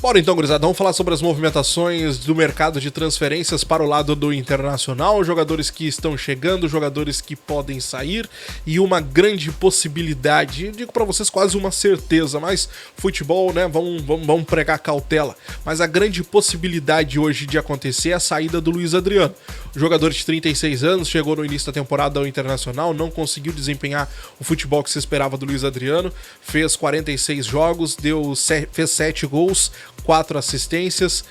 Bora então, gurizada, vamos falar sobre as movimentações do mercado de transferências para o lado do Internacional, jogadores que estão chegando, jogadores que podem sair e uma grande possibilidade, eu digo para vocês quase uma certeza, mas futebol, né, vamos pregar cautela, mas a grande possibilidade hoje de acontecer é a saída do Luiz Adriano. O jogador de 36 anos chegou no início da temporada ao Internacional, não conseguiu desempenhar o futebol que se esperava do Luiz Adriano, fez 46 jogos, fez 7 gols, 4 assistências,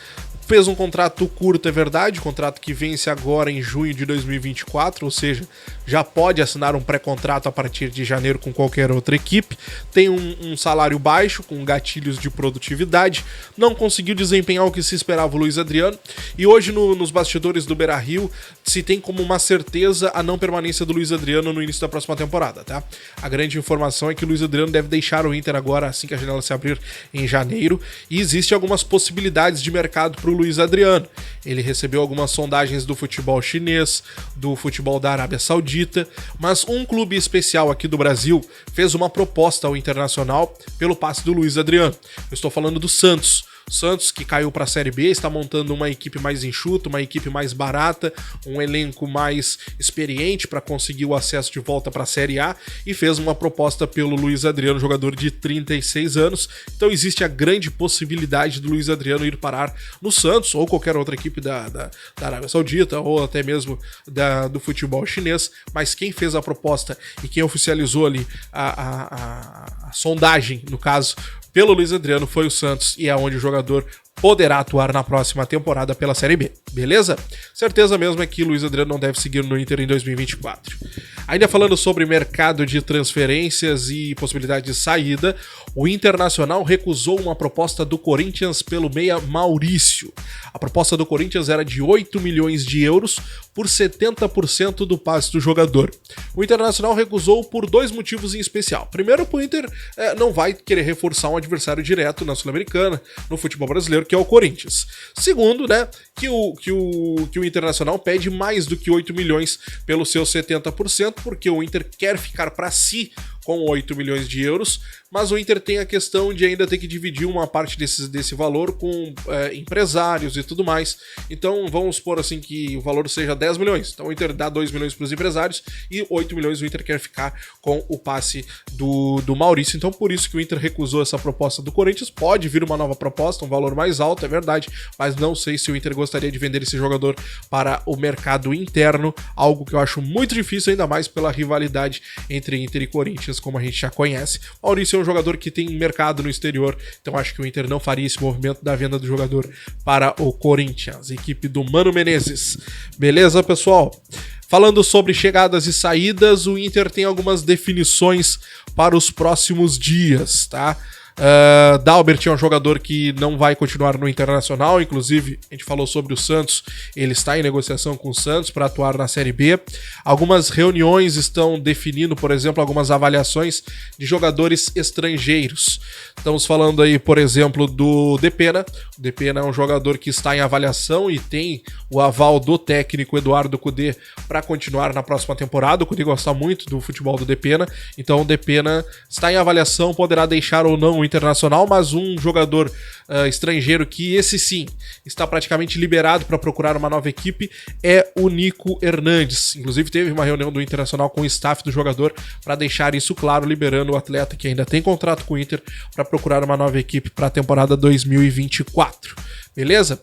fez um contrato curto, é verdade, contrato que vence agora em junho de 2024, ou seja, já pode assinar um pré-contrato a partir de janeiro com qualquer outra equipe, tem um salário baixo, com gatilhos de produtividade, não conseguiu desempenhar o que se esperava o Luiz Adriano, e hoje nos bastidores do Beira-Rio se tem como uma certeza a não permanência do Luiz Adriano no início da próxima temporada, tá? A grande informação é que o Luiz Adriano deve deixar o Inter agora, assim que a janela se abrir em janeiro, e existem algumas possibilidades de mercado para o Luiz Adriano. Ele recebeu algumas sondagens do futebol chinês, do futebol da Arábia Saudita, mas um clube especial aqui do Brasil fez uma proposta ao Internacional pelo passe do Luiz Adriano. Eu estou falando do Santos. Santos, que caiu para a Série B, está montando uma equipe mais enxuta, uma equipe mais barata, um elenco mais experiente para conseguir o acesso de volta para a Série A e fez uma proposta pelo Luiz Adriano, jogador de 36 anos. Então existe a grande possibilidade do Luiz Adriano ir parar no Santos ou qualquer outra equipe da Arábia Saudita ou até mesmo do futebol chinês, mas quem fez a proposta e quem oficializou ali a sondagem, no caso, pelo Luiz Adriano foi o Santos e é onde o jogador poderá atuar na próxima temporada pela Série B, beleza? Certeza mesmo é que Luiz Adriano não deve seguir no Inter em 2024. Ainda falando sobre mercado de transferências e possibilidade de saída, o Internacional recusou uma proposta do Corinthians pelo meia Maurício. A proposta do Corinthians era de 8 milhões de euros por 70% do passe do jogador. O Internacional recusou por dois motivos em especial. Primeiro, o Inter não vai querer reforçar um adversário direto na Sul-Americana, no futebol brasileiro, que é o Corinthians. Segundo, né, que o Internacional pede mais do que 8 milhões pelos seus 70%, porque o Inter quer ficar para si com 8 milhões de euros, mas o Inter tem a questão de ainda ter que dividir uma parte desse valor com empresários e tudo mais. Então vamos supor assim que o valor seja 10 milhões. Então o Inter dá 2 milhões para os empresários e 8 milhões o Inter quer ficar com o passe do Maurício. Então por isso que o Inter recusou essa proposta do Corinthians. Pode vir uma nova proposta, um valor mais alto, é verdade, mas não sei se o Inter gostaria de vender esse jogador para o mercado interno, algo que eu acho muito difícil, ainda mais pela rivalidade entre Inter e Corinthians, como a gente já conhece. Maurício é um jogador que tem mercado no exterior, então acho que o Inter não faria esse movimento da venda do jogador para o Corinthians, equipe do Mano Menezes. Beleza, pessoal? Falando sobre chegadas e saídas, o Inter tem algumas definições para os próximos dias, tá? Dalbert é um jogador que não vai continuar no Internacional, inclusive a gente falou sobre o Santos, ele está em negociação com o Santos para atuar na Série B. Algumas reuniões estão definindo, por exemplo, algumas avaliações de jogadores estrangeiros. Estamos falando aí, por exemplo, do Depena. O Depena é um jogador que está em avaliação e tem o aval do técnico Eduardo Cudê para continuar na próxima temporada. O Cudê gosta muito do futebol do Depena, então o Depena está em avaliação, poderá deixar ou não o Internacional, mas um jogador estrangeiro que esse sim está praticamente liberado para procurar uma nova equipe é o Nico Hernandes. Inclusive teve uma reunião do Internacional com o staff do jogador para deixar isso claro, liberando o atleta que ainda tem contrato com o Inter para procurar uma nova equipe para a temporada 2024. Beleza?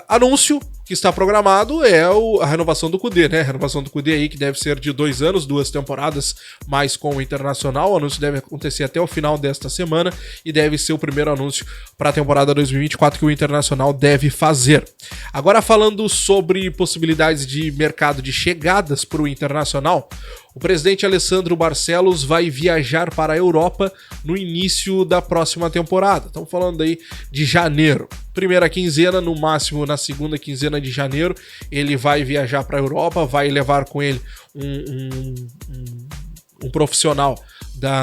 Anúncio que está programado é a renovação do Cudê, né? A renovação do Cudê aí que deve ser de 2 anos, 2 temporadas, mais com o Internacional. O anúncio deve acontecer até o final desta semana e deve ser o primeiro anúncio para a temporada 2024 que o Internacional deve fazer. Agora falando sobre possibilidades de mercado de chegadas para o Internacional, o presidente Alessandro Barcelos vai viajar para a Europa no início da próxima temporada. Estamos falando aí de janeiro. Primeira quinzena, no máximo na segunda quinzena de janeiro, ele vai viajar para a Europa, vai levar com ele um profissional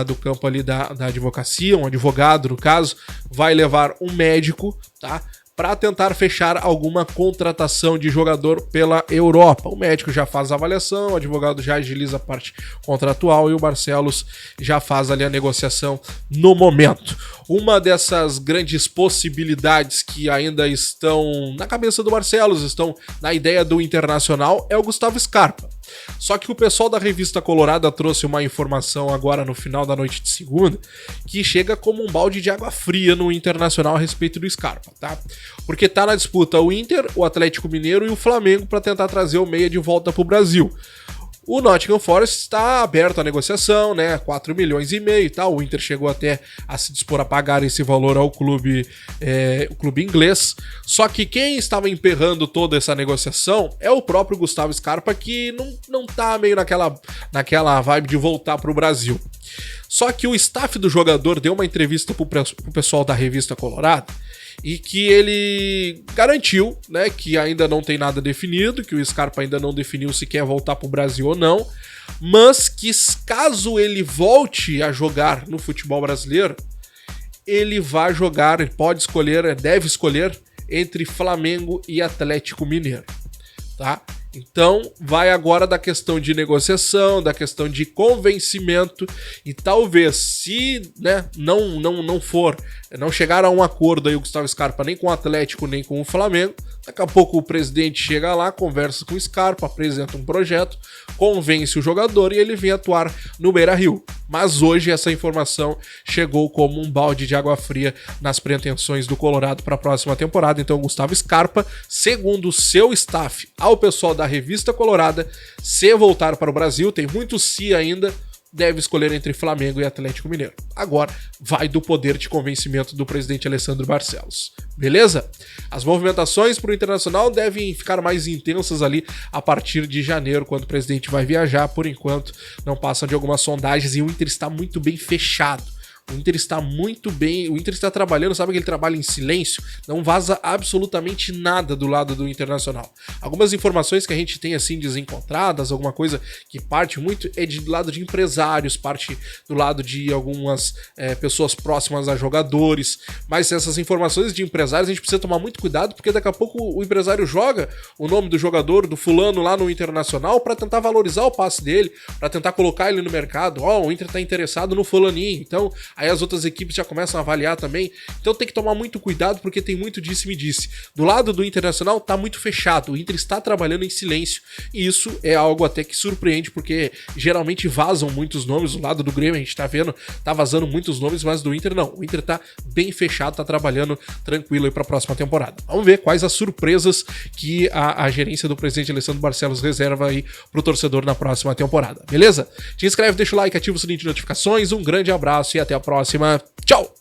do campo ali da advocacia, um advogado no caso, vai levar um médico, tá? para tentar fechar alguma contratação de jogador pela Europa. O médico já faz a avaliação, o advogado já agiliza a parte contratual e o Barcelos já faz ali a negociação no momento. Uma dessas grandes possibilidades que ainda estão na cabeça do Barcelos, estão na ideia do Internacional, é o Gustavo Scarpa. Só que o pessoal da Revista Colorada trouxe uma informação agora no final da noite de segunda que chega como um balde de água fria no Internacional a respeito do Scarpa, tá? Porque tá na disputa o Inter, o Atlético Mineiro e o Flamengo para tentar trazer o meia de volta pro Brasil. O Nottingham Forest está aberto à negociação, né? 4,5 milhões e tal. O Inter chegou até a se dispor a pagar esse valor ao clube, o clube inglês. Só que quem estava emperrando toda essa negociação é o próprio Gustavo Scarpa, que não tá meio naquela vibe de voltar para o Brasil. Só que o staff do jogador deu uma entrevista pro pessoal da Revista Colorada e que ele garantiu, né, que ainda não tem nada definido, que o Scarpa ainda não definiu se quer voltar pro Brasil ou não, mas que caso ele volte a jogar no futebol brasileiro, ele vai jogar, ele pode escolher, deve escolher entre Flamengo e Atlético Mineiro, tá? Então, vai agora da questão de negociação, da questão de convencimento e talvez se, né, não chegar a um acordo aí o Gustavo Scarpa nem com o Atlético nem com o Flamengo, daqui a pouco o presidente chega lá, conversa com o Scarpa, apresenta um projeto, convence o jogador e ele vem atuar no Beira-Rio. Mas hoje essa informação chegou como um balde de água fria nas pretensões do Colorado para a próxima temporada. Então, o Gustavo Scarpa, segundo o seu staff, ao pessoal da Revista Colorada, se voltar para o Brasil, tem muito se ainda, deve escolher entre Flamengo e Atlético Mineiro. Agora vai do poder de convencimento do presidente Alessandro Barcelos. Beleza? As movimentações para o Internacional devem ficar mais intensas ali a partir de janeiro, quando o presidente vai viajar. Por enquanto, não passam de algumas sondagens e o Inter está muito bem fechado. O Inter está muito bem, o Inter está trabalhando, sabe que ele trabalha em silêncio, não vaza absolutamente nada do lado do Internacional. Algumas informações que a gente tem assim desencontradas, alguma coisa que parte muito é do lado de empresários, parte do lado de algumas pessoas próximas a jogadores, mas essas informações de empresários a gente precisa tomar muito cuidado, porque daqui a pouco o empresário joga o nome do jogador, do fulano lá no Internacional para tentar valorizar o passe dele, para tentar colocar ele no mercado. O Inter está interessado no fulaninho, então aí as outras equipes já começam a avaliar também. Então tem que tomar muito cuidado, porque tem muito disse-me-disse. Do lado do Internacional tá muito fechado. O Inter está trabalhando em silêncio. E isso é algo até que surpreende, porque geralmente vazam muitos nomes. Do lado do Grêmio a gente tá vendo, tá vazando muitos nomes, mas do Inter não. O Inter tá bem fechado, tá trabalhando tranquilo aí pra próxima temporada. Vamos ver quais as surpresas que a gerência do presidente Alessandro Barcelos reserva aí pro torcedor na próxima temporada. Beleza? Te inscreve, deixa o like, ativa o sininho de notificações. Um grande abraço e até a próxima. Tchau!